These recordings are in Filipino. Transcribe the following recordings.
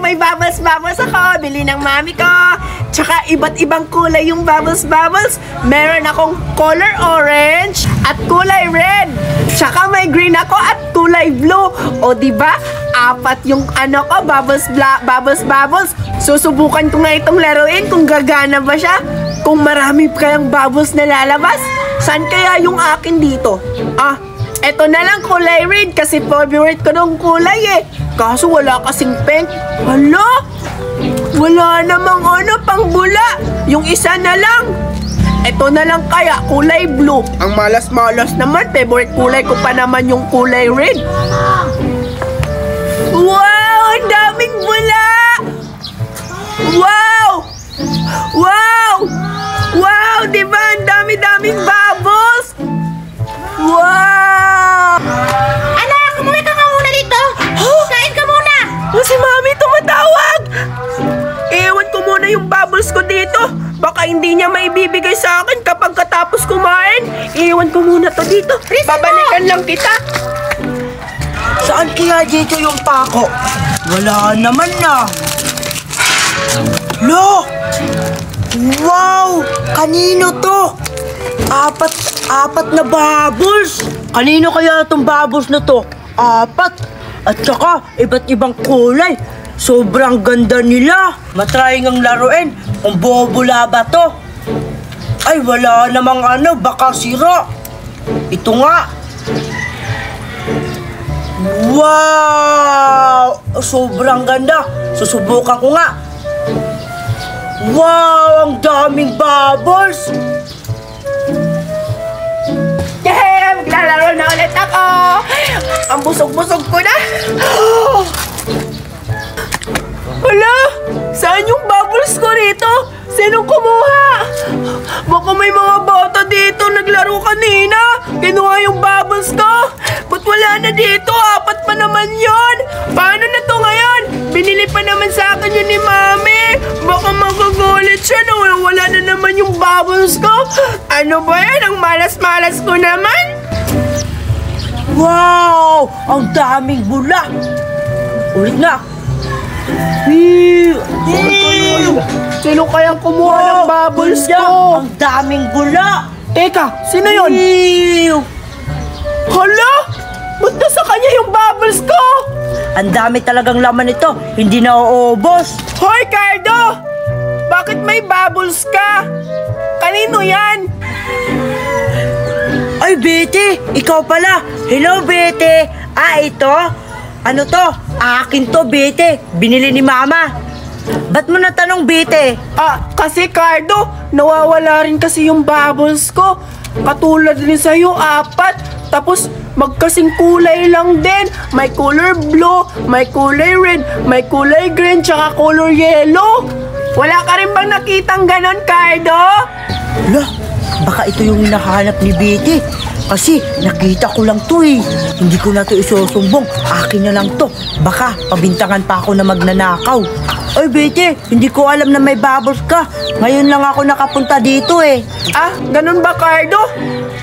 may bubbles ako. Bili ng mami ko. Tsaka iba't ibang kulay yung bubbles. Meron akong color orange at kulay red. Tsaka may green ako at kulay blue. O diba? Apat yung ano ko, bubbles. Susubukan ko nga itong laruin kung gagana ba siya. Kung marami kayang bubbles na lalabas, saan kaya yung akin dito? Eto na lang kulay red kasi favorite ko nung kulay eh. Kaso wala kasing pink. Hala? Wala namang pang bula. Yung isa na lang. Eto na lang kaya kulay blue. Ang malas-malas naman. Favorite kulay ko pa naman yung kulay red. Wow! Ang daming bula! Wow! Diba? Ang dami-daming bubbles! Wow! Anak, umuwi ka muna dito. Kain ka muna. Si Mami tumatawag! Ewan ko muna yung bubbles ko dito. Baka hindi niya maibibigay sa akin kapag katapos kumain. Ewan ko muna to dito. Babalikan lang kita. Saan kaya dito yung pako? Wala naman na. Lo! Wow! Kanino to? Apat na bubbles. Kanino kaya itong bubbles na to? Apat. At saka, iba't ibang kulay. Sobrang ganda nila. Matry ngang laruin kung bubula ba to. Ay, wala namang baka sira. Ito nga. Wow! Sobrang ganda. Susubukan ko nga. Wow! Ang daming bubbles. Yeah! Maglalaro na ulit ako. Ang busog-busog ko na. Hala! Saan yung bubbles ko rito? Sinong kumuha? Baka may mga bata dito naglaro kanina. Kinuha yung bubbles ko. Ba't wala na dito? Apat pa naman yon. Paano na to ngayon? Binili pa naman sa akin yun ni Mami. Baka magagulit siya na wala na naman yung bubbles ko. Ano ba yan? Ang malas-malas ko naman. Wow! Ang daming bula. Ulit na. Sino kayang kumuha ng bubbles ko? Ang daming bula. Teka, sino yun? Hala! Ba't nasa kanya yung bubbles ko? Ang dami talagang laman ito. Hindi na uubos. Hoy, Cardo! Bakit may bubbles ka? Kanino yan? Ay, Betty! Ikaw pala. Hello, Betty. Ito? Ano to? Akin to, Betty. Binili ni Mama. Ba't mo natanong, Betty? Kasi Cardo, nawawala rin kasi yung bubbles ko. Katulad rin sa'yo, apat. Tapos, magkasing kulay lang din. May color blue, may kulay red, may kulay green, tsaka color yellow. Wala ka rin bang nakitang ganon, Cardo? Lah, baka ito yung hinahanap ni Betty. Kasi nakita ko lang to eh. Hindi ko na to isusumbong. Akin na lang to. Baka pabintangan pa ako na magnanakaw. Ay, Betty, hindi ko alam na may bubbles ka. Ngayon lang ako nakapunta dito eh. Ganun ba, Cardo?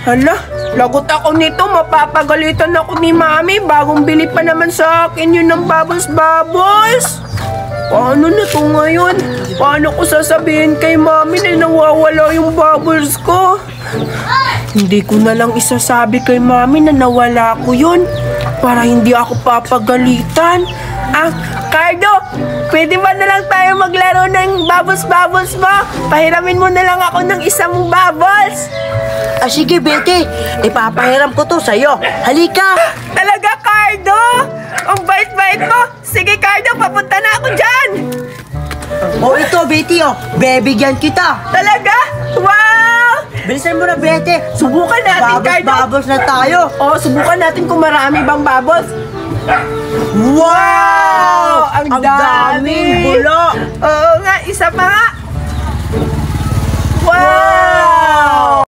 Hala, lagot ako nito. Mapapagalitan ako ni Mami. Bagong bili pa naman sa akin yun ng bubbles. Paano na to ngayon? Paano ko sasabihin kay Mami na nawawala yung bubbles ko? Hindi ko na lang isasabi kay Mami na nawala ko yun para hindi ako papagalitan. Cardo, pwede ba na lang tayo maglaro ng bubbles mo? Pahiramin mo na lang ako ng isang bubbles. Sige, Betty. Ipapahiram ko to sa'yo. Halika. Talaga, Cardo? Ang bait-bait mo. Sige, Cardo, papunta na ako dyan. Ito, Betty, bebigyan kita. Talaga? Wow! Bilisan mo na, Betty. Subukan natin, Cardo. Bubbles na tayo. Subukan natin kung marami bang bubbles. Wow! Ang daming bula. Oo nga, isa pa nga. Wow!